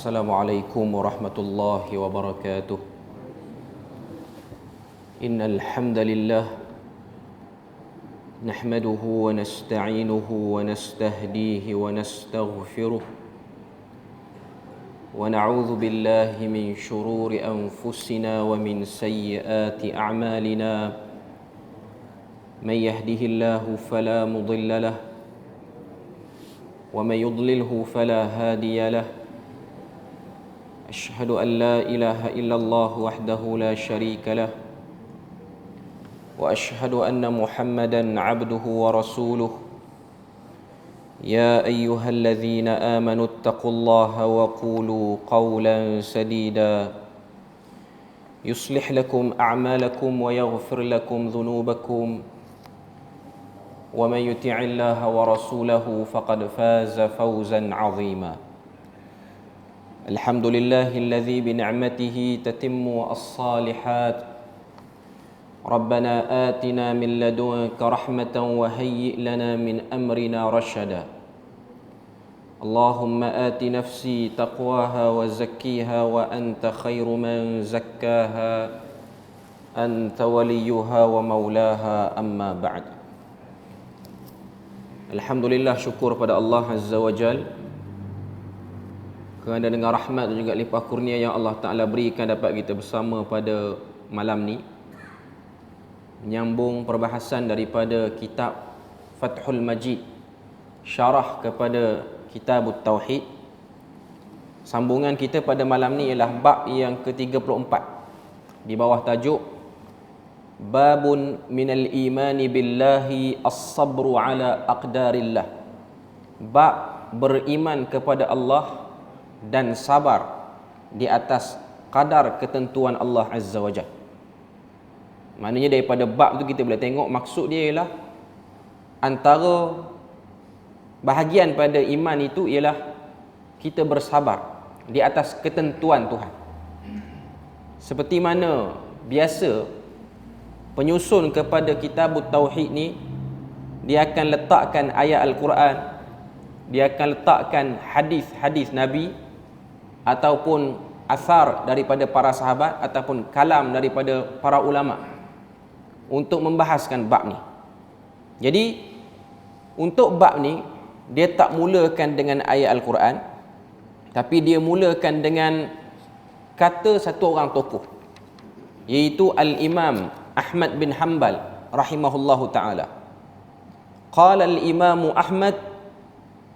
Assalamualaikum warahmatullahi wabarakatuh. Innal hamdalillah nahmaduhu wa nasta'inuhu wa nastahdihi wa nastaghfiruh wa na'udzu billahi min shururi anfusina wa min sayyiati a'malina. Man yahdihillahu fala mudilla lahu wa man yudlilhu fala hadiya lahu. أشهد أن لا إله إلا الله وحده لا شريك له وأشهد أن محمدا عبده ورسوله. يا أيها الذين آمنوا اتقوا الله وقولوا قولا سديدا يصلح لكم أعمالكم ويغفر لكم ذنوبكم ومن يطع الله ورسوله فقد فاز فوزا عظيما. الحمد لله الذي بنعمته تتم الصالحات. ربنا آتنا من لدنك رحمة وهيئ لنا من أمرنا رشدا. اللهم آت نفسي تقواها وزكيها وأنت خير من زكاها أنت وليها ومولاها. أما بعد. Alhamdulillah, syukur pada Allah Azza wa Jal kerana dengan rahmat dan juga limpah kurnia yang Allah Ta'ala berikan dapat kita bersama pada malam ni menyambung perbahasan daripada kitab Fathul Majid, syarah kepada kitab Tauhid. Sambungan kita pada malam ni ialah bab yang ke-34 di bawah tajuk Babun minal imani billahi as-sabru ala aqdarillah. Bab beriman kepada Allah dan sabar di atas kadar ketentuan Allah Azza wa Jalla. Maknanya daripada bab tu kita boleh tengok maksud dia ialah antara bahagian pada iman itu ialah kita bersabar di atas ketentuan Tuhan. Seperti mana biasa penyusun kepada kitab Tauhid ni, dia akan letakkan ayat Al-Quran, dia akan letakkan hadis-hadis Nabi ataupun asar daripada para sahabat ataupun kalam daripada para ulama untuk membahaskan bab ni. Jadi untuk bab ni dia tak mulakan dengan ayat Al-Quran, tapi dia mulakan dengan kata satu orang tokoh, iaitu Al-Imam Ahmad bin Hanbal rahimahullahu ta'ala. Qala al-Imam Ahmad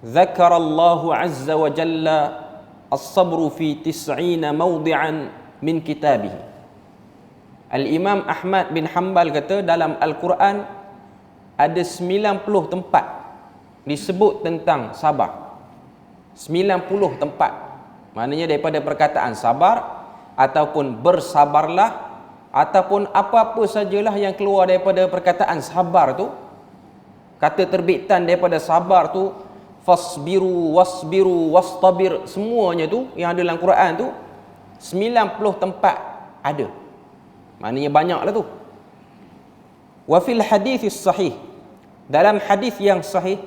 dzakara Allah azza wa jalla as-sabru fi 90 mawdi'an min kitabih. Al-Imam Ahmad bin Hanbal kata dalam Al-Quran ada 90 tempat disebut tentang sabar. 90 tempat. Maknanya daripada perkataan sabar ataupun bersabarlah ataupun apa-apa sajalah yang keluar daripada perkataan sabar tu, kata terbitan daripada sabar tu, fasbiru wasbiru wastabir, semuanya tu yang ada dalam Quran tu 90 tempat ada. Maknanya banyaklah tu. Wa fil hadis sahih, dalam hadis yang sahih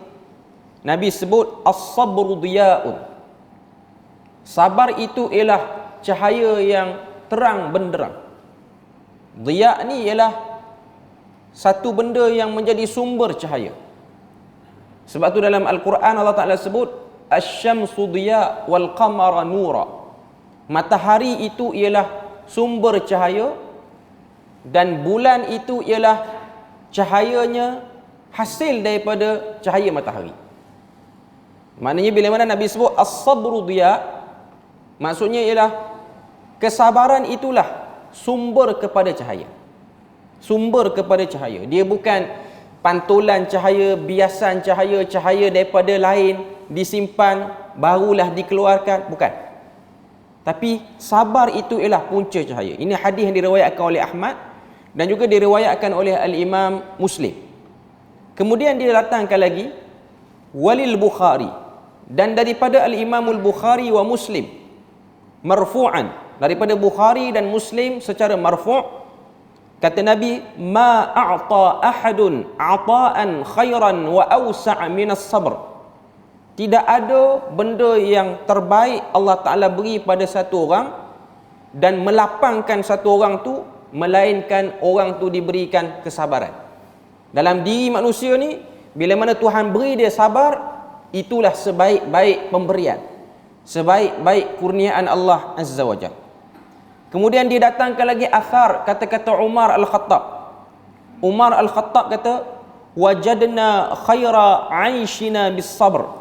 Nabi sebut as-sabru diya'un. Sabar itu ialah cahaya yang terang benderang. Diya' ni ialah satu benda yang menjadi sumber cahaya. Sebab tu dalam Al-Quran Allah Ta'ala sebut asy-syamsu diya' wal qamara nura. Matahari itu ialah sumber cahaya dan bulan itu ialah cahayanya hasil daripada cahaya matahari. Maknanya bila mana Nabi sebut as-sabru diya', maksudnya ialah kesabaran itulah sumber kepada cahaya. Sumber kepada cahaya. Dia bukan pantulan cahaya, biasan cahaya, cahaya daripada lain disimpan barulah dikeluarkan, bukan. Tapi sabar itu ialah punca cahaya. Ini hadis yang diriwayatkan oleh Ahmad dan juga diriwayatkan oleh Al-Imam Muslim. Kemudian dia datangkan lagi walil Bukhari, dan daripada Al-Imam Al-Bukhari wa Muslim marfu'an, daripada Bukhari dan Muslim secara marfu', kata Nabi, ma a'ta ahadun ata'an khairan wa awsa' minas sabr. Tidak ada benda yang terbaik Allah Ta'ala beri pada satu orang dan melapangkan satu orang tu, melainkan orang tu diberikan kesabaran. Dalam diri manusia ni, bila mana Tuhan beri dia sabar, itulah sebaik-baik pemberian, sebaik-baik kurniaan Allah Azza wa Jalla. Kemudian dia datangkan lagi athar, kata-kata Umar Al-Khattab. Umar Al-Khattab kata, wajadna khaira aishina bis sabr.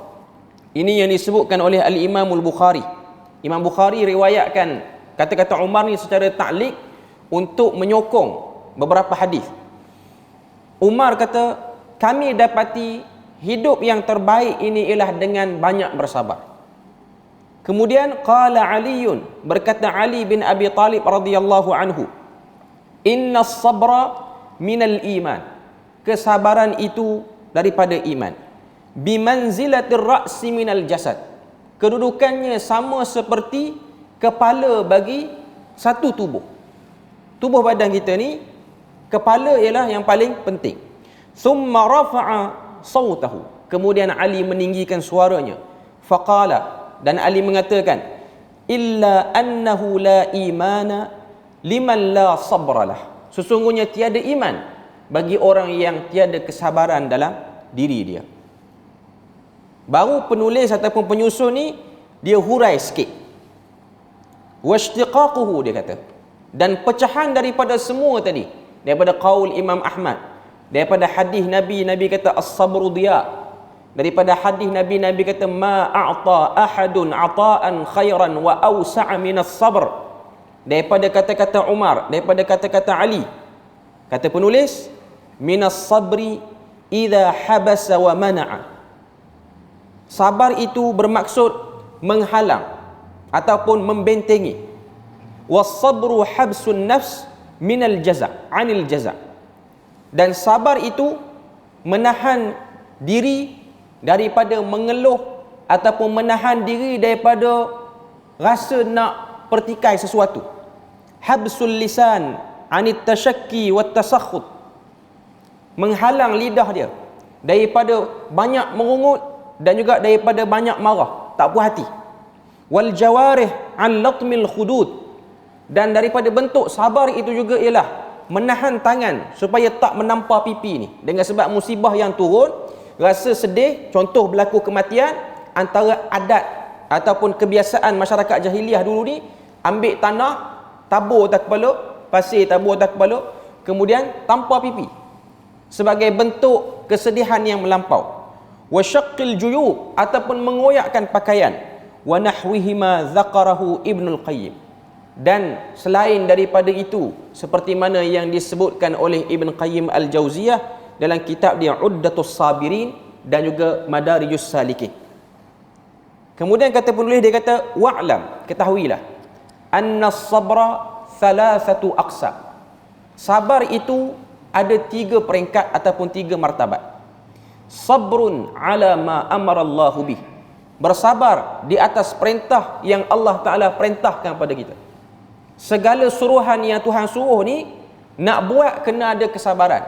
Ini yang disebutkan oleh Al-Imam Al-Bukhari. Imam Bukhari riwayatkan kata-kata Umar ni secara ta'liq untuk menyokong beberapa hadis. Umar kata, kami dapati hidup yang terbaik ini ialah dengan banyak bersabar. Kemudian qala Aliun, berkata Ali bin Abi Talib radhiyallahu anhu, inna sabra minal iman. Kesabaran itu daripada iman. Bimanzilatir ra'si minal jasad. Kedudukannya sama seperti kepala bagi satu tubuh. Tubuh badan kita ni, kepala ialah yang paling penting. Thumma rafa'a sawtahu. Kemudian Ali meninggikan suaranya. Faqala, dan Ali mengatakan, illa annahu la imana liman la sabralah. Sesungguhnya tiada iman bagi orang yang tiada kesabaran dalam diri dia. Baru penulis ataupun penyusun ni dia hurai sikit. Washtiqaquhu, dia kata, dan pecahan daripada semua tadi, daripada qaul Imam Ahmad, daripada hadis Nabi, Nabi kata as-sabru diya, daripada hadis Nabi, Nabi kata ma a'ta ahadun ata'an khairan wa awsa'a minas sabr, daripada kata-kata Umar, daripada kata-kata Ali. Kata penulis, minas sabri idza habasa wa mana'a. Sabar itu bermaksud menghalang ataupun membentengi. Was-sabru habsun nafs minal jaza', anil jaza'. Dan sabar itu menahan diri daripada mengeluh ataupun menahan diri daripada rasa nak pertikai sesuatu. Habsul lisan anit tashakki wat tasakhut. Menghalang lidah dia daripada banyak mengungut dan juga daripada banyak marah, tak puas hati. Wal jawarih an latmil khudud. Dan daripada bentuk sabar itu juga ialah menahan tangan supaya tak menampar pipi ni. Dengan sebab musibah yang turun, rasa sedih, contoh berlaku kematian, antara adat ataupun kebiasaan masyarakat jahiliah dulu ni, ambil tanah, tabur atas kepala, pasir tabur atas kepala, kemudian tampar pipi sebagai bentuk kesedihan yang melampau. Wa syaqqil juyub, ataupun mengoyakkan pakaian. Wa nahwihima dzakarahu Ibnul Qayyim. Dan selain daripada itu, seperti mana yang disebutkan oleh Ibn Qayyim Al-Jauziyah dalam kitab dia Uddatus Sabirin dan juga Madarijus Salikin. Kemudian kata penulis, dia kata wa'lam, ketahuilah, anna sabra thalathatu aqsam. Sabar itu ada 3 peringkat ataupun 3 martabat. Sabrun ala ma amarallahu bih. Bersabar di atas perintah yang Allah Ta'ala perintahkan pada kita. Segala suruhan yang Tuhan suruh ni, nak buat kena ada kesabaran.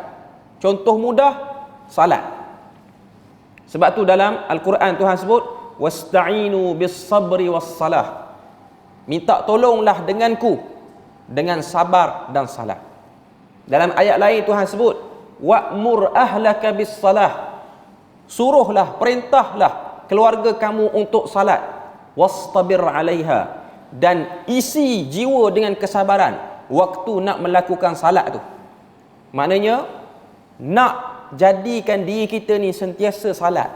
Contoh mudah, salat. Sebab tu dalam Al-Quran Tuhan sebut, wasta'inu bis sabri was salah. Minta tolonglah denganku dengan sabar dan salat. Dalam ayat lain Tuhan sebut, wa'mur ahlaka bis salah. Suruhlah, perintahlah keluarga kamu untuk salat. Wastabir 'alaiha, dan isi jiwa dengan kesabaran waktu nak melakukan salat tu. Maknanya nak jadikan diri kita ni sentiasa salat,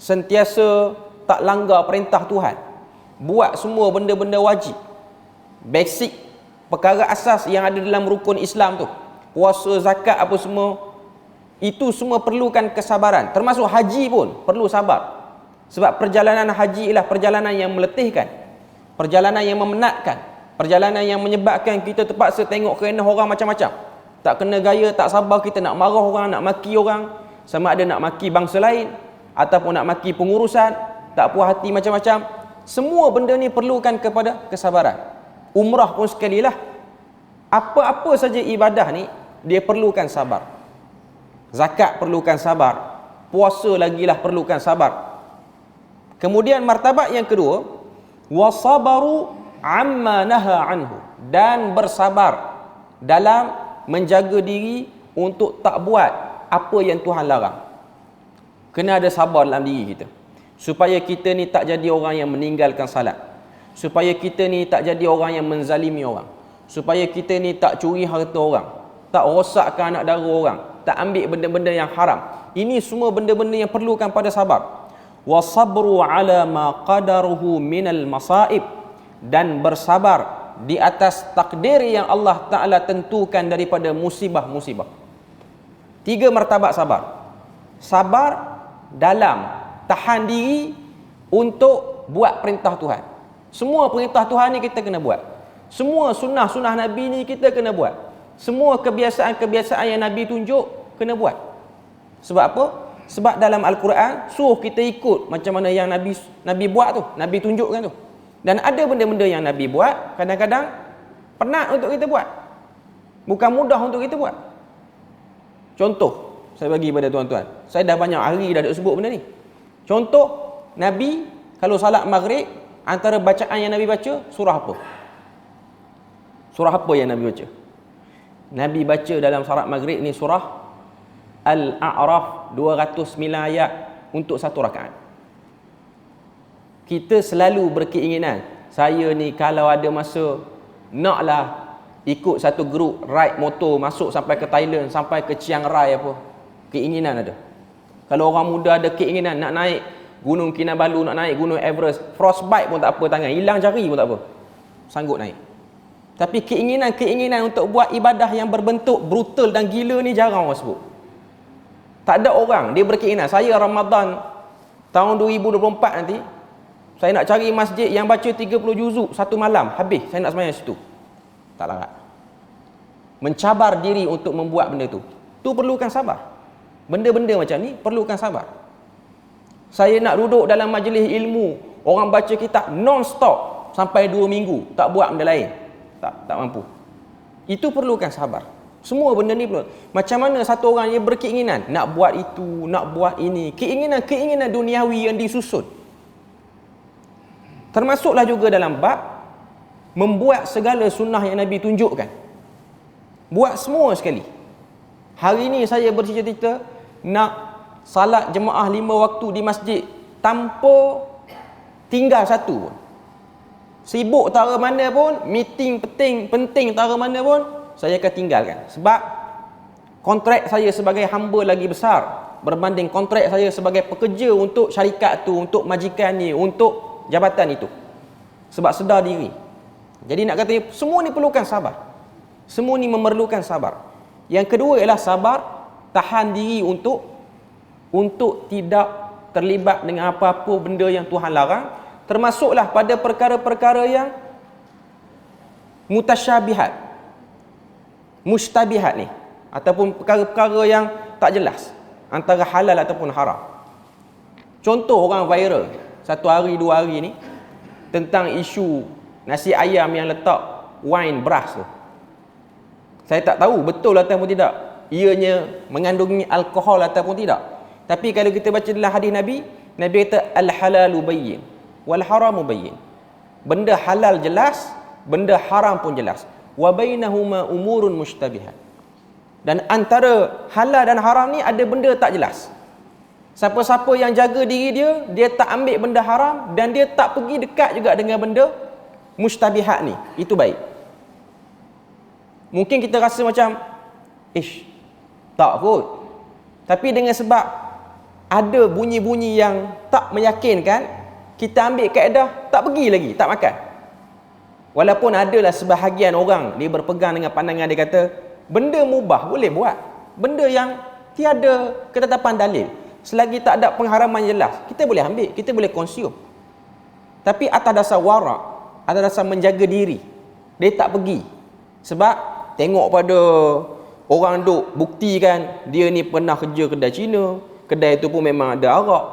sentiasa tak langgar perintah Tuhan, buat semua benda-benda wajib, basic, perkara asas yang ada dalam rukun Islam tu, puasa, zakat, apa semua. Itu semua perlukan kesabaran. Termasuk haji pun perlu sabar. Sebab perjalanan haji ialah perjalanan yang meletihkan, perjalanan yang memenatkan, perjalanan yang menyebabkan kita terpaksa tengok kerana orang macam-macam. Tak kena gaya, tak sabar, kita nak marah orang, nak maki orang, sama ada nak maki bangsa lain ataupun nak maki pengurusan, tak puas hati macam-macam. Semua benda ni perlukan kepada kesabaran. Umrah pun sekalilah. Apa-apa saja ibadah ni dia perlukan sabar. Zakat perlukan sabar, puasa lagilah perlukan sabar. Kemudian martabat yang kedua, wasabaru amma naha anhu, dan bersabar dalam menjaga diri untuk tak buat apa yang Tuhan larang. Kena ada sabar dalam diri kita, supaya kita ni tak jadi orang yang meninggalkan salat, supaya kita ni tak jadi orang yang menzalimi orang, supaya kita ni tak curi harta orang, tak rosakkan anak dara orang, tak ambil benda-benda yang haram. Ini semua benda-benda yang perlukan pada sabar. Wasabru ala ma qadaruhu minal masaib, dan bersabar di atas takdir yang Allah Ta'ala tentukan daripada musibah-musibah. 3 martabat sabar. Sabar dalam tahan diri untuk buat perintah Tuhan. Semua perintah Tuhan ni kita kena buat. Semua sunnah-sunnah Nabi ni kita kena buat. Semua kebiasaan-kebiasaan yang Nabi tunjuk kena buat. Sebab apa? Sebab dalam Al-Quran suruh kita ikut macam mana yang Nabi buat tu, Nabi tunjukkan tu. Dan ada benda-benda yang Nabi buat kadang-kadang penat untuk kita buat, bukan mudah untuk kita buat. Contoh saya bagi pada tuan-tuan, saya dah banyak hari dah sebut benda ni. Contoh, Nabi kalau salat maghrib, antara bacaan yang Nabi baca surah apa? Surah apa yang Nabi baca? Nabi baca dalam salat maghrib ni surah Al-A'raf, 209 ayat untuk satu rakaat. Kita selalu berkeinginan, saya ni kalau ada masa naklah ikut satu grup ride motor masuk sampai ke Thailand, sampai ke Chiang Rai apa. Keinginan ada. Kalau orang muda ada keinginan nak naik Gunung Kinabalu, nak naik Gunung Everest, frostbite pun tak apa tangan, hilang jari pun tak apa, sanggup naik. Tapi keinginan untuk buat ibadah yang berbentuk brutal dan gila ni jarang orang sebut. Tak ada orang dia berkeinginan, saya Ramadan tahun 2024 nanti saya nak cari masjid yang baca 30 juzuk satu malam, habis saya nak sembahyang situ. Tak larat. Mencabar diri untuk membuat benda tu perlukan sabar. Benda-benda macam ni perlukan sabar. Saya nak duduk dalam majlis ilmu, orang baca kitab non-stop sampai 2 minggu, tak buat benda lain, tak mampu. Itu perlukan sabar. Semua benda ni perlu. Macam mana satu orang yang berkeinginan nak buat itu, nak buat ini, keinginan duniawi yang disusun. Termasuklah juga dalam bab membuat segala sunnah yang Nabi tunjukkan. Buat semua sekali. Hari ini saya bercita-cita nak salat jemaah 5 waktu di masjid tanpa tinggal satu pun. Sibuk tak arah mana pun, meeting penting tak arah mana pun, saya akan tinggalkan. Sebab kontrak saya sebagai hamba lagi besar berbanding kontrak saya sebagai pekerja untuk syarikat tu, untuk majikan ni, untuk jabatan itu. Sebab sedar diri. Jadi nak kata semua ni perlukan sabar. Semua ni memerlukan sabar. Yang kedua ialah sabar tahan diri untuk tidak terlibat dengan apa-apa benda yang Tuhan larang, termasuklah pada perkara-perkara yang mutasyabihat, mustabihat ni, ataupun perkara-perkara yang tak jelas antara halal ataupun haram. Contoh orang viral 1 hari 2 hari ni tentang isu nasi ayam yang letak wine beras tu. Saya tak tahu betul ataupun tidak ianya mengandungi alkohol ataupun tidak. Tapi kalau kita baca dalam hadis Nabi, Nabi kata al-halalu bayyin wal haramu bayyin. Benda halal jelas, benda haram pun jelas. Wa bainahuma umurun mushtabihat. Dan antara halal dan haram ni ada benda tak jelas. Siapa-siapa yang jaga diri dia, dia tak ambil benda haram dan dia tak pergi dekat juga dengan benda mushtabihat ni, itu baik. Mungkin kita rasa macam tak kot. Tapi dengan sebab ada bunyi-bunyi yang tak meyakinkan, kita ambil kaedah tak pergi lagi, tak makan. Walaupun adalah sebahagian orang dia berpegang dengan pandangan, dia kata benda mubah boleh buat, benda yang tiada ketetapan dalil, selagi tak ada pengharaman jelas, kita boleh ambil, kita boleh konsum. Tapi atas dasar warak, atas dasar menjaga diri, dia tak pergi. Sebab tengok pada orang duk buktikan dia ni pernah kerja kedai Cina, kedai tu pun memang ada arak.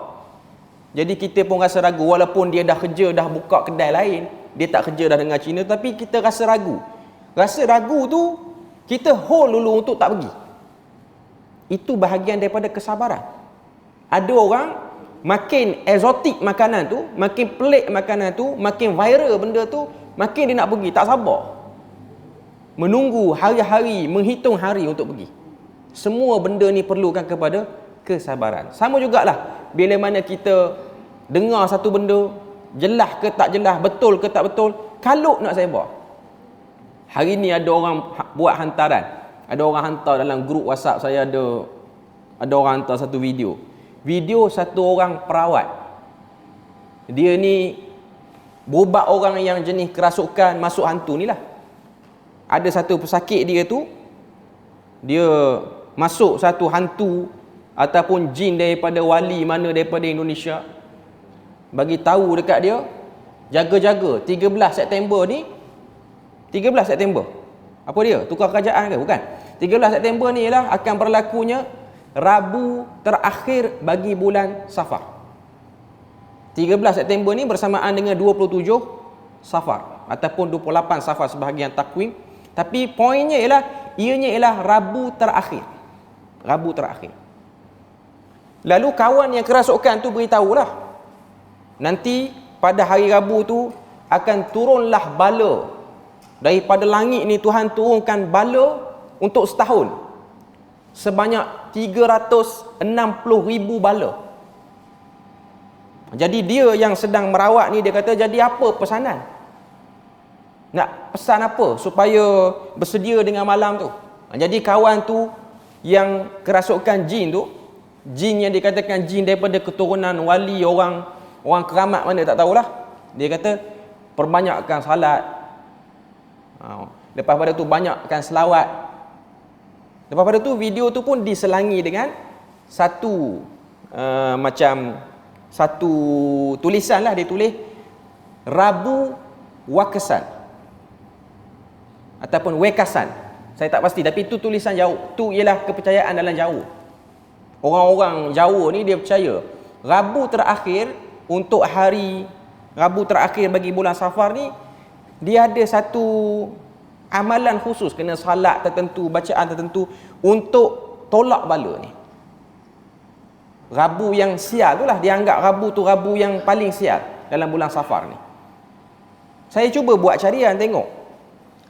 Jadi kita pun rasa ragu, walaupun dia dah kerja, dah buka kedai lain, dia tak kerja dah dengan Cina, tapi kita rasa ragu. Rasa ragu tu kita hold dulu untuk tak pergi. Itu bahagian daripada kesabaran. Ada orang makin eksotik makanan tu, makin pelik makanan tu, makin viral benda tu, makin dia nak pergi, tak sabar. Menunggu hari-hari, menghitung hari untuk pergi. Semua benda ni perlukan kepada kesabaran. Sama jugalah bila mana kita dengar satu benda, jelas ke tak jelas, betul ke tak betul, kalau nak sebar. Hari ni ada orang buat hantaran. Ada orang hantar dalam grup WhatsApp saya, ada orang hantar satu video. Video satu orang perawat. Dia ni berubat orang yang jenis kerasukan, masuk hantu ni lah. Ada satu pesakit dia tu, dia masuk satu hantu ataupun jin daripada wali mana daripada Indonesia, bagi tahu dekat dia, jaga-jaga 13 September ni, 13 September. Apa dia? Tukar kerajaan ke? Bukan. 13 September ni ialah akan berlakunya Rabu terakhir bagi bulan Safar. 13 September ni bersamaan dengan 27 Safar ataupun 28 Safar sebahagian takwim. Tapi poinnya ialah ianya ialah Rabu terakhir. Rabu terakhir. Lalu kawan yang kerasukan tu beritahulah, nanti pada hari Rabu tu akan turunlah bala daripada langit ni. Tuhan turunkan bala untuk setahun sebanyak 360,000 bala. Jadi dia yang sedang merawat ni, dia kata, jadi apa pesanan? Nak pesan apa supaya bersedia dengan malam tu? Jadi kawan tu yang kerasukan jin tu, jin yang dikatakan jin daripada keturunan wali orang keramat mana tak tahulah, dia kata perbanyakkan salat, lepas pada tu banyakkan selawat. Lepas pada tu video tu pun diselangi dengan satu macam satu tulisan lah, dia tulis Rabu Wakasan ataupun Wekasan, saya tak pasti, tapi itu tulisan jauh. Tu ialah kepercayaan dalam Jawa. Orang-orang Jawa ni dia percaya Rabu terakhir untuk hari Rabu terakhir bagi bulan Safar ni, dia ada satu amalan khusus, kena salat tertentu, bacaan tertentu untuk tolak bala ni. Rabu yang sial tu lah, dia anggap Rabu tu Rabu yang paling sial dalam bulan Safar ni. Saya cuba buat carian tengok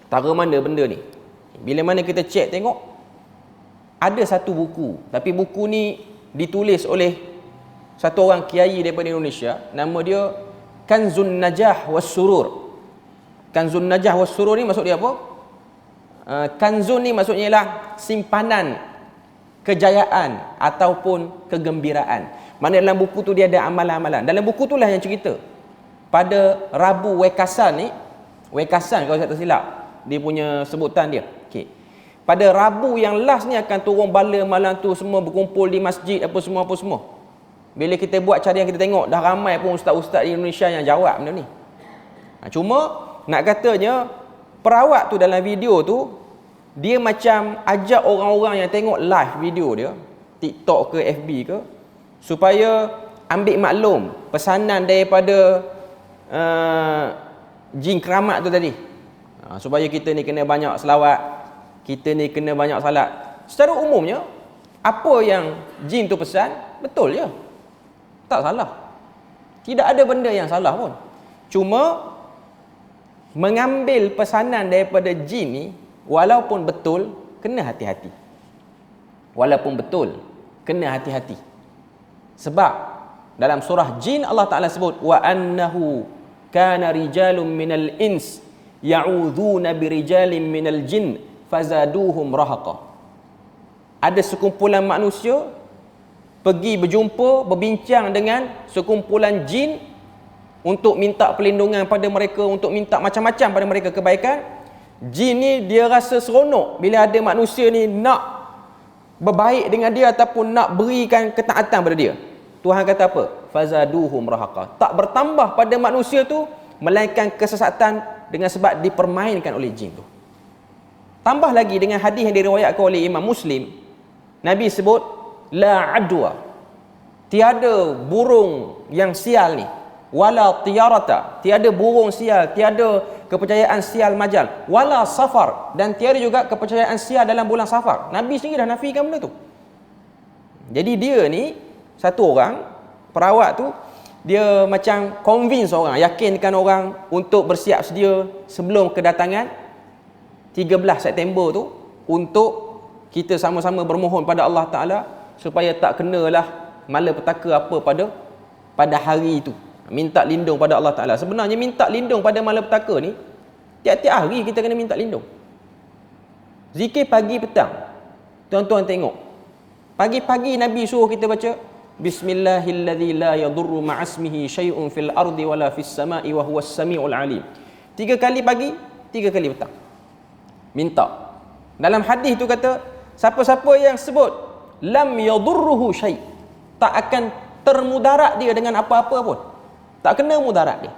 tara mana benda ni. Bila mana kita cek tengok, ada satu buku, tapi buku ni ditulis oleh satu orang kiai daripada Indonesia, nama dia Kanzun Najah was Surur. Kanzun Najah was Surur ni maksud dia apa? Kanzun ni maksudnya ialah simpanan kejayaan ataupun kegembiraan. Mana dalam buku tu dia ada amalan-amalan. Dalam buku tu lah yang cerita pada Rabu Wekasan ni, Wekasan kalau saya tak silap dia punya sebutan dia. Okey. Pada Rabu yang last ni akan turun bala malam tu, semua berkumpul di masjid apa semua. Bila kita buat carian, kita tengok dah ramai pun ustaz-ustaz di Indonesia yang jawab benda ni. Cuma nak katanya perawat tu dalam video tu, dia macam ajak orang-orang yang tengok live video dia, TikTok ke FB ke, supaya ambil maklum pesanan daripada jin keramat tu tadi. Supaya kita ni kena banyak selawat, kita ni kena banyak salat. Secara umumnya, apa yang jin tu pesan, betul je. Tak salah. Tidak ada benda yang salah pun. Cuma mengambil pesanan daripada jin ni, walaupun betul, kena hati-hati. Walaupun betul, kena hati-hati. Sebab dalam surah jin Allah Ta'ala sebut, wa annahu kana rijalun minal ins ya'udhuna birijalin minal jin fazaduhum rahaqa. Ada sekumpulan manusia pergi berjumpa, berbincang dengan sekumpulan jin untuk minta perlindungan pada mereka, untuk minta macam-macam pada mereka kebaikan. Jin ni dia rasa seronok bila ada manusia ni nak berbaik dengan dia ataupun nak berikan ketaatan pada dia. Tuhan kata apa? Fazaduhum rahaqa. Tak bertambah pada manusia tu melainkan kesesatan dengan sebab dipermainkan oleh jin tu. Tambah lagi dengan hadis yang diriwayatkan oleh Imam Muslim, Nabi sebut la adwa, tiada burung yang sial ni, wala tiyarata, tiada burung sial, tiada kepercayaan sial majal, wala safar, dan tiada juga kepercayaan sial dalam bulan Safar. Nabi sendiri dah nafikan benda tu. Jadi dia ni satu orang Perawat tu dia macam convince orang, yakinkan orang untuk bersiap sedia sebelum kedatangan 13 September tu, untuk kita sama-sama bermohon pada Allah Ta'ala supaya tak kenalah malapetaka apa pada hari itu. Minta lindung pada Allah Ta'ala. Sebenarnya minta lindung pada malapetaka ni, tiap-tiap hari kita kena minta lindung. Zikir pagi petang. Tuan-tuan tengok, pagi-pagi Nabi suruh kita baca Bismillahilladzi la yadurru ma'asmihi syai'un fil ardi wala fis sama'i wa huwas sami'ul alim. 3 kali pagi, 3 kali petang. Minta. Dalam hadis tu kata, siapa-siapa yang sebut lam yadurruhu syai', tak akan termudarat dia dengan apa-apa pun. Tak kena mudarat dia.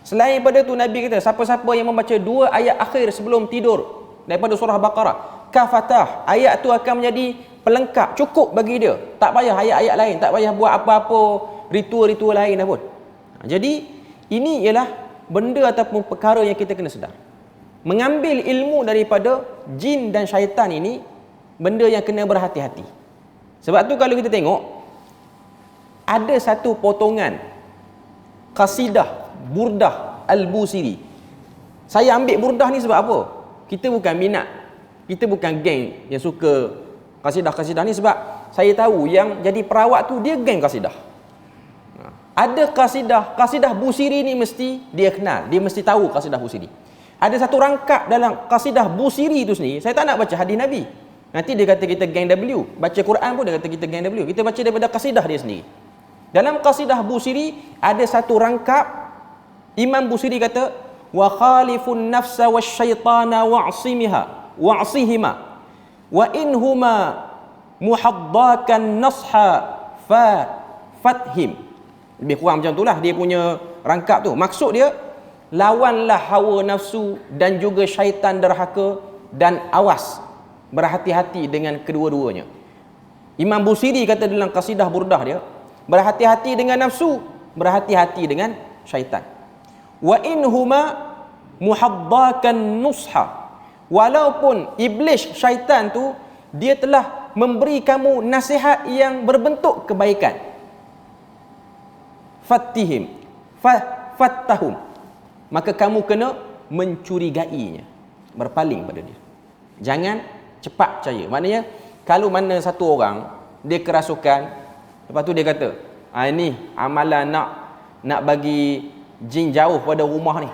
Selain daripada tu Nabi kata, siapa-siapa yang membaca 2 ayat akhir sebelum tidur daripada surah Baqarah, kafatah, ayat tu akan menjadi pelengkap, cukup bagi dia. Tak payah ayat-ayat lain, tak payah buat apa-apa ritual-ritual lain dah pun. Jadi ini ialah benda ataupun perkara yang kita kena sedar. Mengambil ilmu daripada jin dan syaitan ini benda yang kena berhati-hati. Sebab tu kalau kita tengok, ada satu potongan qasidah Burdah Al-Busiri. Saya ambil Burdah ni sebab apa? Kita bukan minat, kita bukan geng yang suka qasidah-qasidah ni, sebab saya tahu yang jadi perawat tu dia geng qasidah. Ada qasidah Busiri ni mesti dia kenal, dia mesti tahu qasidah Busiri. Ada satu rangkap dalam qasidah Busiri tu sendiri, saya tak nak baca hadis Nabi. Nanti dia kata kita geng W. Baca Quran pun dia kata kita geng W. Kita baca daripada qasidah dia sendiri. Dalam qasidah Busiri ada satu rangkap, Imam Busiri kata, wa khalifun nafsa wasyaitana wa'sihima wa inhuma muhaddakan nasha fathim. Lebih kurang macam itulah dia punya rangkap tu. Maksud dia, lawanlah hawa nafsu dan juga syaitan derhaka, dan awas, berhati-hati dengan kedua-duanya. Imam Busiri kata dalam qasidah Burdah dia, berhati-hati dengan nafsu, berhati-hati dengan syaitan. Wa inhuma muhaddakan nusha, walaupun iblis syaitan tu dia telah memberi kamu nasihat yang berbentuk kebaikan, fattahum, maka kamu kena mencurigainya, berpaling pada dia. Jangan cepat percaya. Maknanya kalau mana satu orang dia kerasukan, lepas tu dia kata, ini amalan nak bagi jin jauh pada rumah ni,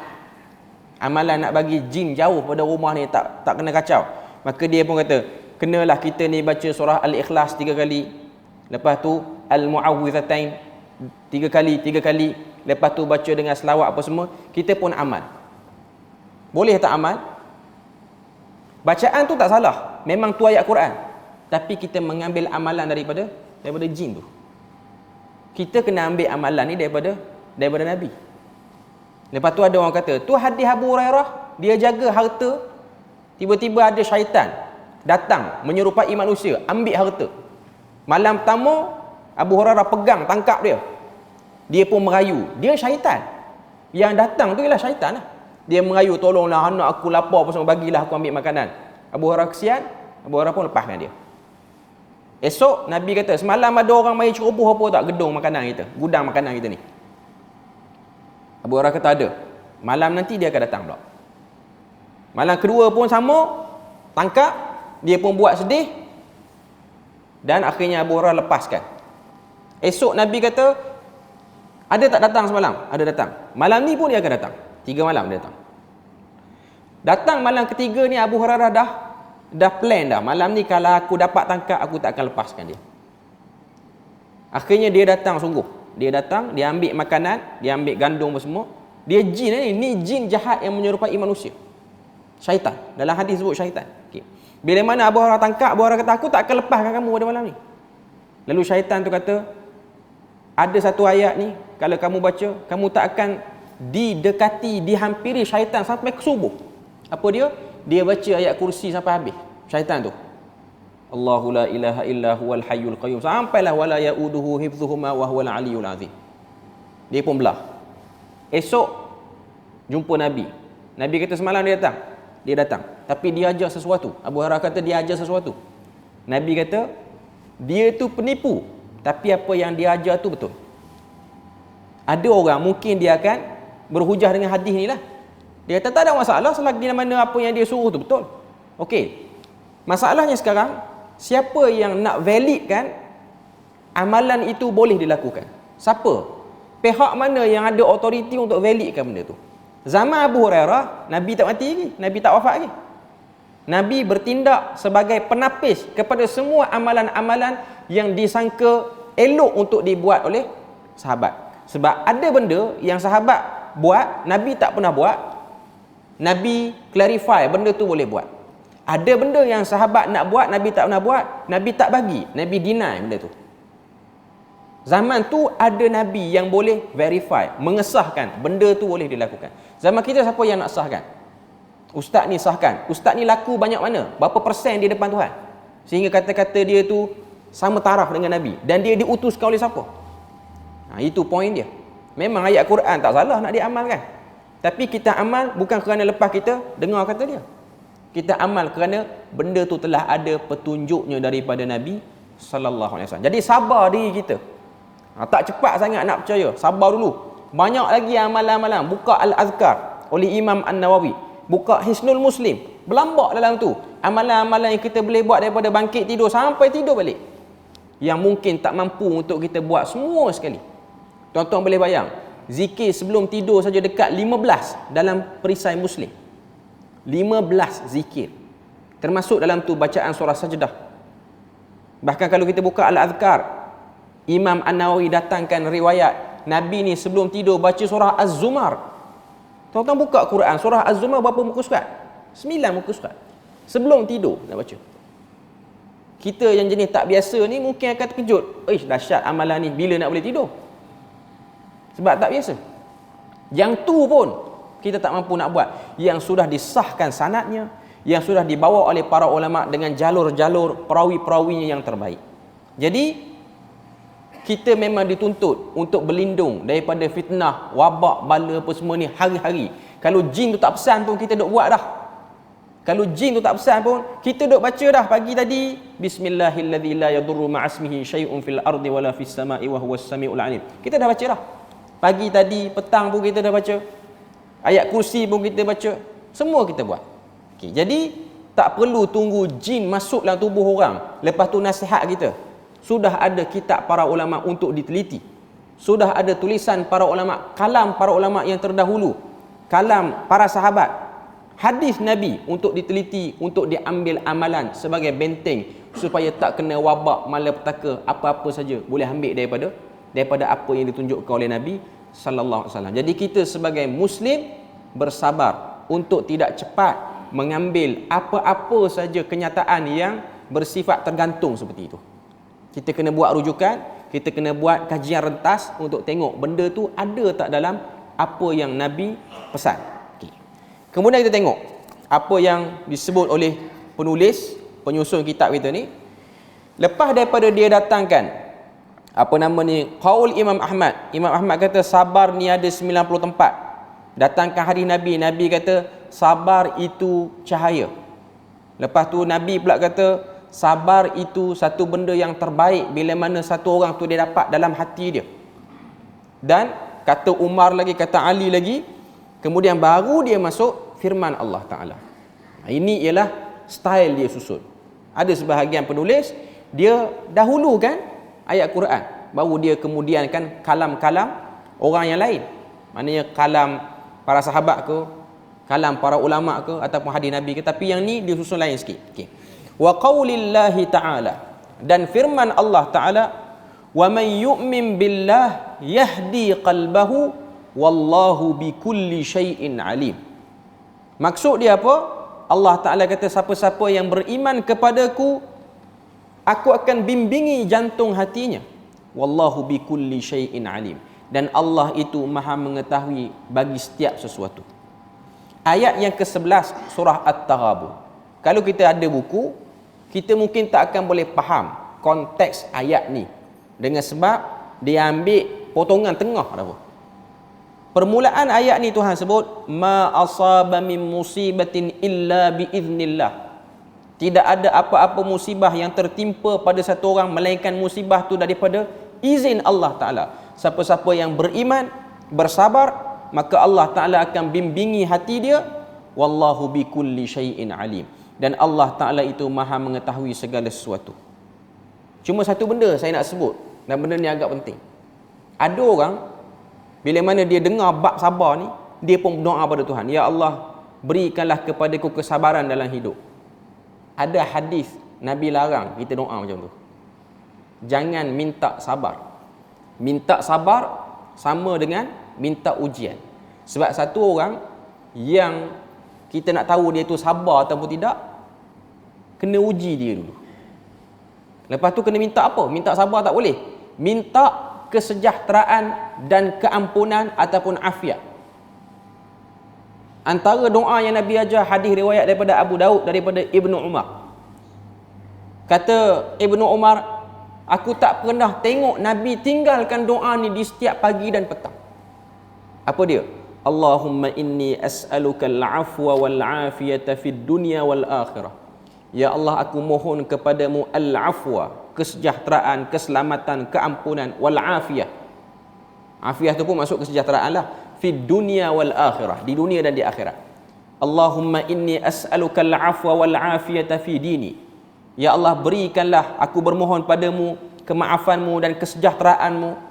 amalan nak bagi jin jauh pada rumah ni, tak kena kacau. Maka dia pun kata, kenalah kita ni baca surah Al-Ikhlas 3 kali, lepas tu Al-Mu'awwidhatain 3 kali, lepas tu baca dengan selawat apa semua, kita pun amal. Boleh tak amal? Bacaan tu tak salah, memang tu ayat Quran, tapi kita mengambil amalan daripada jin tu. Kita kena ambil amalan ni daripada Nabi. Lepas tu ada orang kata, tu hadis Abu Hurairah, dia jaga harta, tiba-tiba ada syaitan datang menyerupai manusia, ambil harta. Malam pertama Abu Hurairah pegang, tangkap dia, dia pun merayu, dia syaitan. Yang datang tu ialah syaitan lah. Dia merayu, tolonglah anak aku lapar apa semua, bagilah aku ambil makanan. Abu Hurairah kesian, Abu Hurairah pun lepaskan dia. Esok Nabi kata, semalam ada orang main ceroboh apa tak gedung makanan kita, gudang makanan kita ni. Abu Hurairah kata ada. Malam nanti dia akan datang pula. Malam kedua pun sama, tangkap, dia pun buat sedih, dan akhirnya Abu Hurairah lepaskan. Esok Nabi kata, ada tak datang semalam? Ada datang. Malam ni pun dia akan datang. 3 malam dia datang. Datang malam ketiga ni Abu Hurairah dah plan dah. Malam ni kalau aku dapat tangkap, aku tak akan lepaskan dia. Akhirnya dia datang sungguh. Dia datang, dia ambil makanan, dia ambil gandum semua. Dia jin ni jin jahat yang menyerupai manusia. Syaitan. Dalam hadis sebut syaitan. Okay. Bila mana Abu Hurairah tangkap, Abu Hurairah kata, aku tak akan lepaskan kamu pada malam ni. Lalu syaitan tu kata, ada satu ayat ni, kalau kamu baca, kamu tak akan didekati, dihampiri syaitan sampai ke subuh. Apa dia? Dia baca ayat kursi sampai habis. Syaitan tu. Allahu la ilaha illa huwal hayyul qayyum, sampailah wala yauduhu hifdhuhuma wa huwal aliyyul azim. Dia pun belah. Esok jumpa Nabi. Nabi kata semalam dia datang. Tapi dia ajar sesuatu. Abu Hurairah kata dia ajar sesuatu. Nabi kata dia tu penipu, tapi apa yang dia ajar tu betul. Ada orang mungkin dia akan berhujah dengan hadis ni lah. Dia kata tak ada masalah selagi mana apa yang dia suruh tu betul. Okey. Masalahnya sekarang, siapa yang nak validkan amalan itu boleh dilakukan? Siapa? Pihak mana yang ada authority untuk validkan benda tu? Zaman Abu Hurairah, Nabi tak mati lagi, Nabi tak wafat lagi. Nabi bertindak sebagai penapis kepada semua amalan-amalan yang disangka elok untuk dibuat oleh sahabat. Sebab ada benda yang sahabat buat, Nabi tak pernah buat, Nabi clarify benda tu boleh buat. Ada benda yang sahabat nak buat, Nabi tak pernah buat, Nabi tak bagi, Nabi deny benda tu. Zaman tu ada Nabi yang boleh verify, mengesahkan benda tu boleh dilakukan. Zaman kita siapa yang nak sahkan? Ustaz ni sahkan. Ustaz ni laku banyak mana? Berapa persen di depan Tuhan? Sehingga kata-kata dia tu sama taraf dengan Nabi. Dan dia diutuskan oleh siapa? Itu poin dia. Memang ayat Quran tak salah nak diamalkan. Tapi kita amal bukan kerana lepas kita dengar kata dia. Kita amal kerana benda tu telah ada petunjuknya daripada Nabi sallallahu alaihi wasallam. Jadi sabar diri kita. Tak cepat sangat nak percaya. Sabar dulu. Banyak lagi amalan-amalan. Buka Al-Azkar oleh Imam An-Nawawi. Buka Hisnul Muslim. Berlambak dalam tu. Amalan-amalan yang kita boleh buat daripada bangkit tidur sampai tidur balik. Yang mungkin tak mampu untuk kita buat semua sekali. Tuan-tuan boleh bayang. Zikir sebelum tidur saja dekat 15 dalam perisai Muslim. 15 zikir. Termasuk dalam tu bacaan surah Sajdah. Bahkan kalau kita buka Al-Azkar, Imam An-Nawawi datangkan riwayat Nabi ni sebelum tidur baca surah Az-Zumar. Tuan-tuan buka Quran, surah Az-Zumar berapa muka surat? 9 muka surat. Sebelum tidur nak baca. Kita yang jenis tak biasa ni mungkin akan terkejut. Dahsyat amalan ni, bila nak boleh tidur? Sebab tak biasa. Yang tu pun kita tak mampu nak buat. Yang sudah disahkan sanadnya, yang sudah dibawa oleh para ulama dengan jalur-jalur perawi-perawinya yang terbaik. Jadi kita memang dituntut untuk berlindung daripada fitnah, wabak, bala apa semua ni hari-hari. Kalau jin tu tak pesan pun kita duk buat dah. Kalau jin tu tak pesan pun kita duk baca dah pagi tadi. Bismillahilladzi la yadurru ma'asmihi syai'un fil ardi wala fis sama'i wa huwas samiul alim. Kita dah baca dah. Pagi tadi, petang pun kita dah baca. Ayat kursi pun kita baca. Semua kita buat. Okey, jadi tak perlu tunggu jin masuk dalam tubuh orang. Lepas tu nasihat kita. Sudah ada kitab para ulama untuk diteliti. Sudah ada tulisan para ulama, kalam para ulama yang terdahulu, kalam para sahabat, hadis Nabi untuk diteliti, untuk diambil amalan sebagai benteng supaya tak kena wabak, malapetaka, apa-apa saja boleh ambil daripada apa yang ditunjukkan oleh Nabi sallallahu alaihi wasallam. Jadi kita sebagai muslim bersabar untuk tidak cepat mengambil apa-apa saja kenyataan yang bersifat tergantung seperti itu. Kita kena buat rujukan, kita kena buat kajian rentas untuk tengok benda tu ada tak dalam apa yang Nabi pesan. Okay. Kemudian kita tengok apa yang disebut oleh penulis, penyusun kitab kita ni. Lepas daripada dia datangkan apa nama ni, qaul Imam Ahmad. Imam Ahmad kata sabar ni ada 90 tempat. Datangkan hadis Nabi, Nabi kata sabar itu cahaya. Lepas tu Nabi pula kata sabar itu satu benda yang terbaik bila mana satu orang tu dia dapat dalam hati dia. Dan kata Umar lagi, kata Ali lagi, kemudian baru dia masuk firman Allah Ta'ala. Ini ialah style dia susun. Ada sebahagian penulis dia dahulukan ayat Quran, baru dia kemudiankan kalam-kalam orang yang lain. Maknanya kalam para sahabat ke, kalam para ulama ke, ataupun hadis Nabi ke. Tapi yang ni dia susun lain sikit. Okay. Wa qaulillahi ta'ala, dan firman Allah Ta'ala, wa man yu'min billah yahdi qalbahu wallahu bikulli syai'in alim. Maksud dia apa? Allah Ta'ala kata siapa-siapa yang beriman kepadaku, aku akan bimbingi jantung hatinya. Wallahu bikulli syai'in alim. Dan Allah itu maha mengetahui bagi setiap sesuatu. Ayat yang ke-11 surah At-Taghabun. Kalau kita ada buku, kita mungkin tak akan boleh faham konteks ayat ni, dengan sebab dia ambil potongan tengah dah. Permulaan ayat ni Tuhan sebut ma asaba min musibatin illa biiznillah. Tidak ada apa-apa musibah yang tertimpa pada satu orang melainkan musibah tu daripada izin Allah Ta'ala. siapa-siapa yang beriman, bersabar, maka Allah Ta'ala akan bimbingi hati dia. Wallahu bikulli syai'in alim. Dan Allah Ta'ala itu maha mengetahui segala sesuatu. Cuma satu benda saya nak sebut, dan benda ni agak penting. Ada orang, bila mana dia dengar bab sabar ni, dia pun berdoa pada Tuhan, ya Allah, berikanlah kepadaku kesabaran dalam hidup. Ada hadis Nabi larang kita doa macam tu. Jangan minta sabar. Minta sabar sama dengan minta ujian. Sebab satu orang yang kita nak tahu dia tu sabar ataupun tidak, kena uji dia dulu. Lepas tu kena minta apa? Minta sabar tak boleh. Minta kesejahteraan dan keampunan ataupun afiat. Antara doa yang Nabi ajar, hadis riwayat daripada Abu Daud, daripada Ibnu Umar. Kata Ibnu Umar, aku tak pernah tengok Nabi tinggalkan doa ni di setiap pagi dan petang. Apa dia? Allahumma inni as'aluka al-afwa wal-afiyata fid dunya wal-akhirah. Ya Allah, aku mohon kepadamu al-afwa, kesejahteraan, keselamatan, keampunan, wal-afiyah. Afiyah tu pun masuk kesejahteraan lah. Fid dunya wal-akhirah, di dunia dan di akhirat. Allahumma inni as'aluka al-afwa wal-afiyata fi dini. Ya Allah, berikanlah, aku bermohon padamu kemaafanmu dan kesejahteraanmu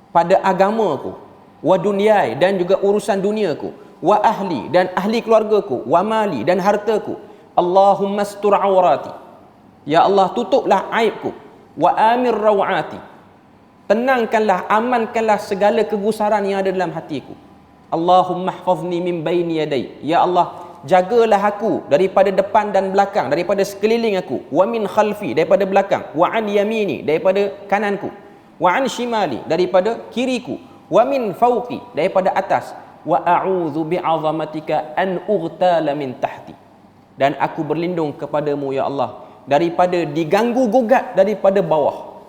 pada agamaku, wa dunyai, dan juga urusan duniaku, wa ahli, dan ahli keluargaku, wa mali, dan hartaku. Allahumma astur awrati. Ya Allah, tutuplah aibku, wa amir rawati. Tenangkanlah, amankanlah segala kegusaran yang ada dalam hatiku. Allahumma hfazni min baini yaday. Ya Allah, jagalah aku daripada depan dan belakang, daripada sekeliling aku, wa min khalfi, daripada belakang, wa an yamini, daripada kananku, wa an shimali, daripada kiriku, wa min fawqi, daripada atas, wa a'udzu bi'azamatika an ughtala min tahti. Dan aku berlindung kepadamu ya Allah daripada diganggu gugat daripada bawah.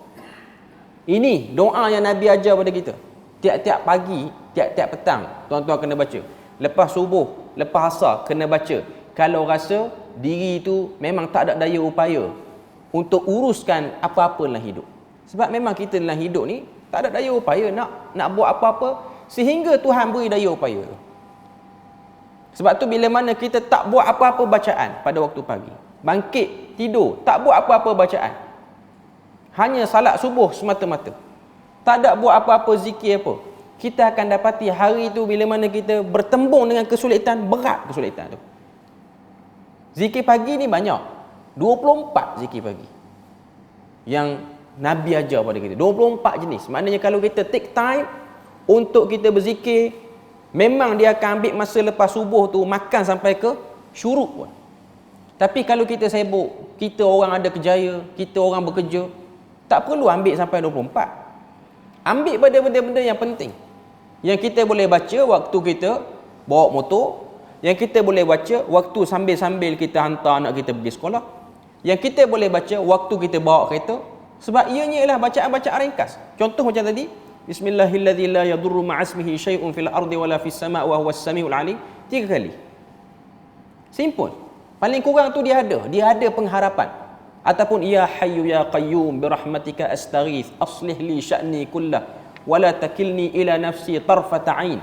Ini doa yang Nabi ajar pada kita. Tiap-tiap pagi, tiap-tiap petang, tuan-tuan kena baca. Lepas subuh, lepas asar kena baca. Kalau rasa diri itu memang tak ada daya upaya untuk uruskan apa-apa dalam hidup. Sebab memang kita dalam hidup ni tak ada daya upaya nak buat apa-apa sehingga Tuhan beri daya upaya tu. Sebab tu bila mana kita tak buat apa-apa bacaan pada waktu pagi, bangkit tidur, tak buat apa-apa bacaan, hanya salat subuh semata-mata, tak ada buat apa-apa zikir apa, kita akan dapati hari itu bila mana kita bertembung dengan kesulitan, berat kesulitan tu. Zikir pagi ni banyak, 24 zikir pagi yang Nabi ajar pada kita, 24 jenis. Maknanya kalau kita take time untuk kita berzikir, memang dia akan ambil masa lepas subuh tu makan sampai ke syuruk pun. Tapi kalau kita sibuk, kita orang ada kerjaya, kita orang bekerja, tak perlu ambil sampai 24. Ambil pada benda-benda yang penting, yang kita boleh baca waktu kita bawa motor, yang kita boleh baca waktu sambil-sambil kita hantar anak kita pergi sekolah, yang kita boleh baca waktu kita bawa kereta. Sebab ianya ialah bacaan-bacaan ringkas. Contoh macam tadi, Bismillahilladzi la yadurru ma'asmihi syai'un fil ardi wala fis sama' wa huwas samiul alim, 3 kali. Simple. Paling kurang tu dia ada pengharapan. Ataupun ya hayyu ya qayyum bi rahmatika astaghith aslih li sya'ni kullah wala takilni ila nafsi tarfata ain.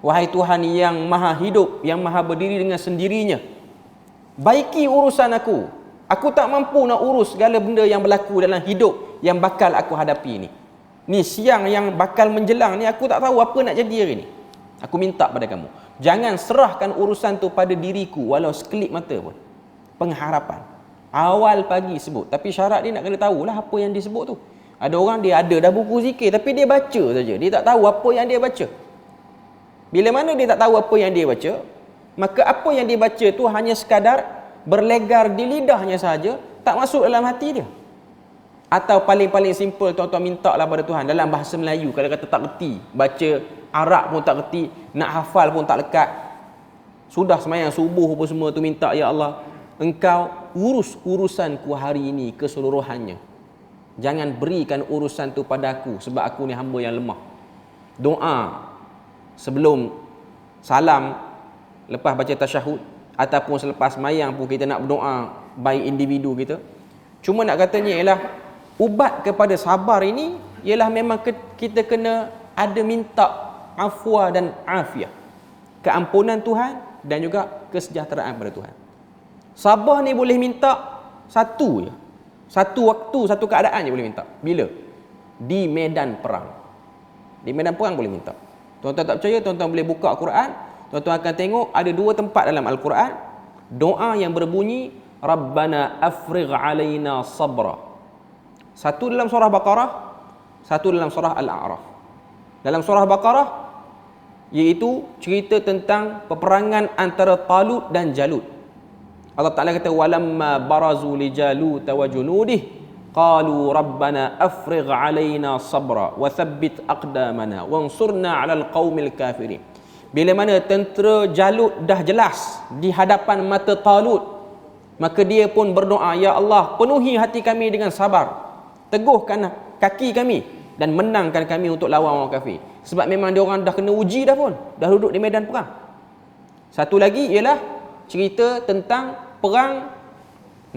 Wahai Tuhan yang maha hidup, yang maha berdiri dengan sendirinya, baiki urusan aku. Aku tak mampu nak urus segala benda yang berlaku dalam hidup yang bakal aku hadapi ni. Ni siang yang bakal menjelang ni, aku tak tahu apa nak jadi hari ni. Aku minta pada kamu, jangan serahkan urusan tu pada diriku walau sekelip mata pun. Pengharapan. Awal pagi sebut, tapi syarat dia nak kena tahulah apa yang disebut tu. Ada orang dia ada dah buku zikir tapi dia baca saja, dia tak tahu apa yang dia baca. Bila mana dia tak tahu apa yang dia baca, maka apa yang dia baca tu hanya sekadar berlegar di lidahnya saja, tak masuk dalam hati dia. Atau paling-paling simple, tuan-tuan minta lah pada Tuhan dalam bahasa Melayu, kalau kata tak reti, baca Arab pun tak reti, nak hafal pun tak lekat, sudah semayang subuh apa semua tu, minta ya Allah, Engkau urus urusanku hari ini keseluruhannya. Jangan berikan urusan tu pada aku, sebab aku ni hamba yang lemah. Doa sebelum salam, lepas baca tasyahud, ataupun selepas mayang pun kita nak berdoa by individu kita. Cuma nak katanya ialah ubat kepada sabar ini ialah memang kita kena ada minta afwa dan afiah, keampunan Tuhan dan juga kesejahteraan pada Tuhan. Sabar ni boleh minta satu je, satu waktu, satu keadaan je boleh minta. Bila? Di medan perang. Di medan perang boleh minta. Tuan-tuan tak percaya, tuan-tuan boleh buka Al-Quran, tuan-tuan akan tengok ada 2 tempat dalam Al-Quran doa yang berbunyi Rabbana afrigh alaina sabra. Satu dalam surah Baqarah, satu dalam surah Al-A'raf. Dalam surah Baqarah iaitu cerita tentang peperangan antara Talut dan Jalut. Allah Ta'ala kata walamma barazu li Jalut wa junudih qalu rabbana afrigh alaina sabra wa thabbit aqdamana wansurna 'alal qaumil kafirin. Bila mana tentera Jalut dah jelas di hadapan mata Talut, maka dia pun berdoa, ya Allah, penuhi hati kami dengan sabar, teguhkan kaki kami dan menangkan kami untuk lawan orang kafir. Sebab memang dia orang dah kena uji dah pun, dah duduk di medan perang. Satu lagi ialah cerita tentang perang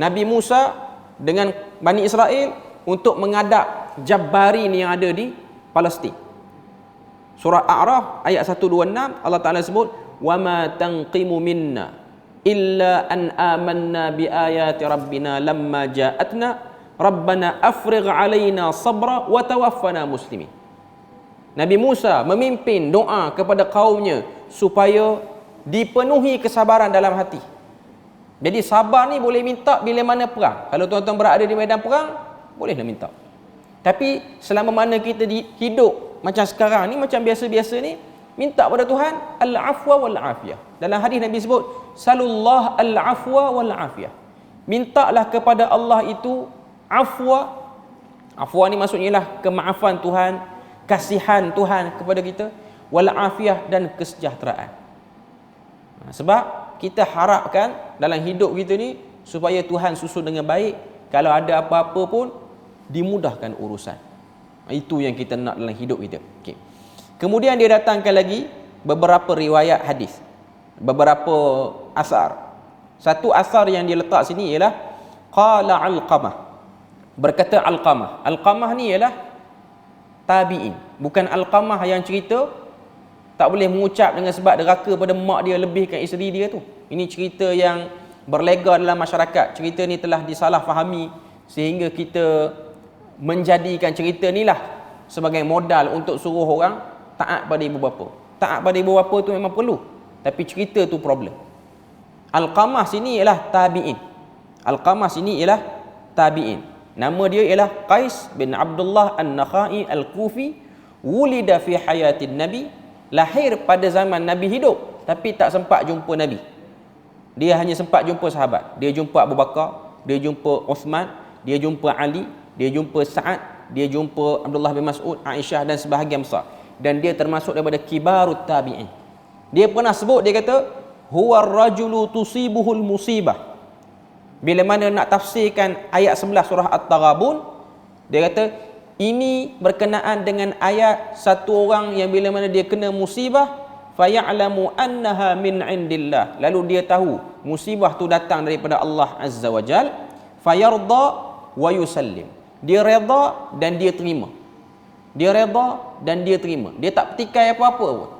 Nabi Musa dengan Bani Israel untuk menghadap Jabbarin yang ada di Palestin. Surah A'raf ayat 126 Allah Ta'ala sebut wama tanqimu minna illa an amanna bi ayati rabbina lamma ja'atna rabbana afrigh alaina sabra wa tawaffana muslimin. Nabi Musa memimpin doa kepada kaumnya supaya dipenuhi kesabaran dalam hati. Jadi sabar ni boleh minta bila mana perang. Kalau tuan-tuan berada di medan perang, bolehlah minta. Tapi selama mana kita hidup macam sekarang ni, macam biasa-biasa ni, minta pada Tuhan al-afwa wal-afiyah. Dalam hadis Nabi sebut salullah al-afwa wal-afiyah. Mintalah kepada Allah itu afwa. Afwa ni maksudnya ialah kemaafan Tuhan, kasihan Tuhan kepada kita, wal-afiyah dan kesejahteraan. Sebab kita harapkan dalam hidup kita ni supaya Tuhan susun dengan baik. Kalau ada apa-apa pun dimudahkan urusan. Itu yang kita nak dalam hidup kita. Okay. Kemudian dia datangkan lagi beberapa riwayat hadis, beberapa asar. Satu asar yang dia letak sini ialah qala Alqamah. Berkata Alqamah. Alqamah ni ialah tabi'in. Bukan Alqamah yang cerita tak boleh mengucap dengan sebab deraka pada mak dia lebihkan isteri dia tu. Ini cerita yang berlega dalam masyarakat. Cerita ni telah disalah fahami sehingga kita menjadikan cerita ni lah sebagai modal untuk suruh orang taat pada ibu bapa. Taat pada ibu bapa tu memang perlu, tapi cerita tu problem. Alqamah sini ialah tabi'in. Alqamah sini ialah tabi'in. Nama dia ialah Qais bin Abdullah An-Nakhai Al-Kufi. Wulida fi hayatin Nabi. Lahir pada zaman Nabi hidup, tapi tak sempat jumpa Nabi. Dia hanya sempat jumpa sahabat. Dia jumpa Abu Bakar, dia jumpa Uthman, dia jumpa Ali, dia jumpa Sa'ad, dia jumpa Abdullah bin Mas'ud, Aisyah dan sebahagian besar. Dan dia termasuk daripada kibarut tabi'in. Dia pernah sebut, dia kata huwa ar-rajulu tusibuhul musibah. Bila mana nak tafsirkan ayat 11 surah At-Taghabun, dia kata ini berkenaan dengan ayat satu orang yang bila mana dia kena musibah, faya'lamu annaha min indillah, lalu dia tahu musibah tu datang daripada Allah Azza wa Jal, fayarda wa yusallim, dia reda dan dia terima. Dia reda dan dia terima. Dia tak petikai apa-apa pun.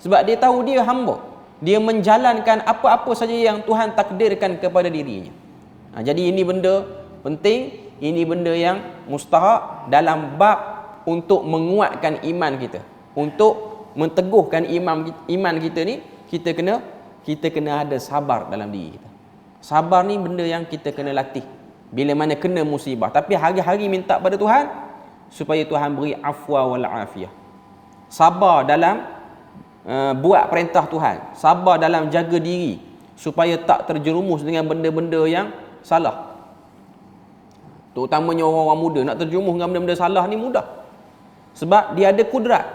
Sebab dia tahu dia hamba. Dia menjalankan apa-apa saja yang Tuhan takdirkan kepada dirinya. Jadi ini benda penting, ini benda yang mustahak dalam bab untuk menguatkan iman kita. Untuk menteguhkan iman kita ni, kita kena ada sabar dalam diri kita. Sabar ni benda yang kita kena latih bila mana kena musibah. Tapi hari-hari minta pada Tuhan supaya Tuhan beri afwa wal afiyah. Sabar dalam buat perintah Tuhan. Sabar dalam jaga diri supaya tak terjerumus dengan benda-benda yang salah. Terutamanya orang-orang muda nak terjerumus dengan benda-benda salah ni mudah. Sebab dia ada kudrat.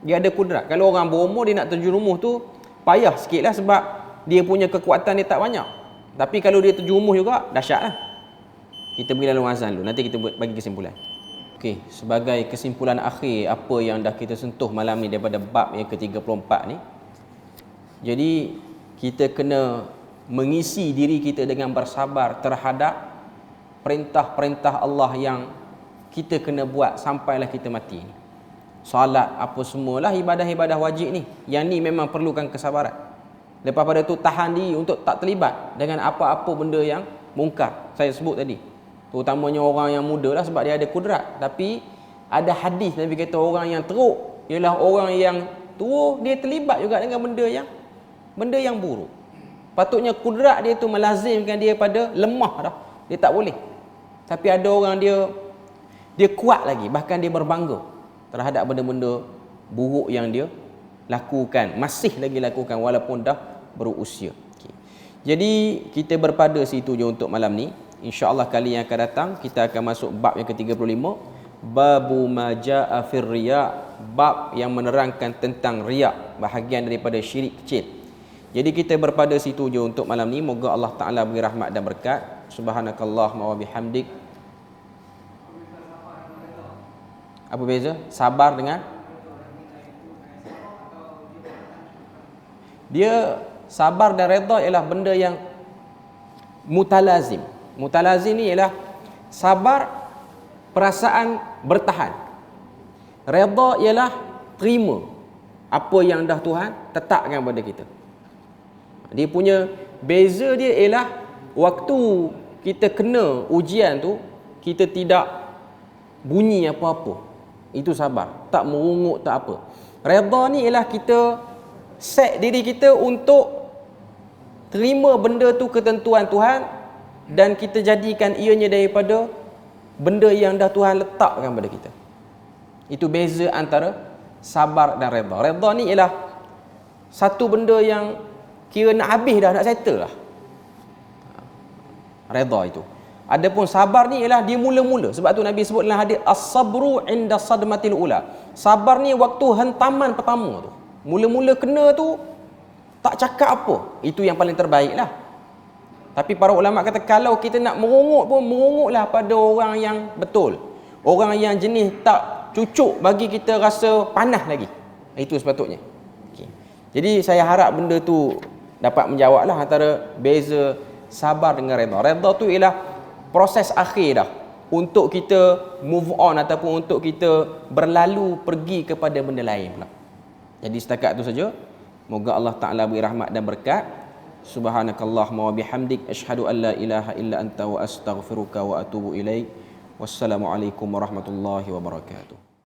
Dia ada kudrat. Kalau orang berumur dia nak terjerumus tu payah sikit lah, sebab dia punya kekuatan dia tak banyak. Tapi kalau dia terjerumus juga dahsyat lah. Kita beri lalu azan dulu, nanti kita bagi kesimpulan. Okey, sebagai kesimpulan akhir apa yang dah kita sentuh malam ni daripada bab yang ke-34 ni. Jadi kita kena mengisi diri kita dengan bersabar terhadap perintah-perintah Allah yang kita kena buat sampailah kita mati ni. Solat apa semualah ibadah-ibadah wajib ni. Yang ni memang perlukan kesabaran. Lepas pada tu tahan diri untuk tak terlibat dengan apa-apa benda yang mungkar. Saya sebut tadi. Terutamanya orang yang muda lah sebab dia ada kudrat. Tapi ada hadis Nabi kata orang yang teruk ialah orang yang tua, dia terlibat juga dengan benda yang buruk. Patutnya kudrat dia tu melazimkan dia pada lemah dah. Dia tak boleh. Tapi ada orang dia kuat lagi, bahkan dia berbangga terhadap benda-benda buruk yang dia lakukan, masih lagi lakukan walaupun dah berusia. Okay. Jadi kita berpada situ je untuk malam ni. InsyaAllah kali yang akan datang kita akan masuk bab yang ke-35, babu ma jaa fir riya, bab yang menerangkan tentang riya, bahagian daripada syirik kecil. Jadi kita berpada situ je untuk malam ni. Moga Allah Ta'ala beri rahmat dan berkat. Subhanakallahumma wa bihamdik. Apa beza? Sabar dengan? Dia sabar dan redha ialah benda yang mutalazim. Mutalazim ni ialah sabar, perasaan bertahan. Redha ialah terima apa yang dah Tuhan tetapkan pada kita. Dia punya beza dia ialah waktu kita kena ujian tu, kita tidak bunyi apa-apa. Itu sabar. Tak merungut, tak apa. Redha ni ialah kita set diri kita untuk terima benda tu ketentuan Tuhan dan kita jadikan ianya daripada benda yang dah Tuhan letakkan pada kita. Itu beza antara sabar dan redha. Redha ni ialah satu benda yang kira nak habis dah, nak settle lah. Redha itu. Adapun sabar ni ialah dia mula-mula. Sebab tu Nabi sebut dalam hadis as-sabru inda sadmatil ula. Sabar ni waktu hentaman pertama tu. Mula-mula kena tu tak cakap apa. Itu yang paling terbaik lah. Tapi para ulama kata kalau kita nak merungut pun merungutlah pada orang yang betul. Orang yang jenis tak cucuk bagi kita rasa panas lagi. Itu sepatutnya. Okay. Jadi saya harap benda tu dapat menjawablah antara beza sabar dengan redha. Redha tu ialah proses akhir dah untuk kita move on ataupun untuk kita berlalu pergi kepada benda lain pula. Jadi setakat tu saja. Moga Allah Ta'ala beri rahmat dan berkat. Subhanakallahumma wa bihamdik asyhadu an la ilaha illa anta wa astaghfiruka wa atubu ilaik. Wassalamualaikum warahmatullahi wabarakatuh.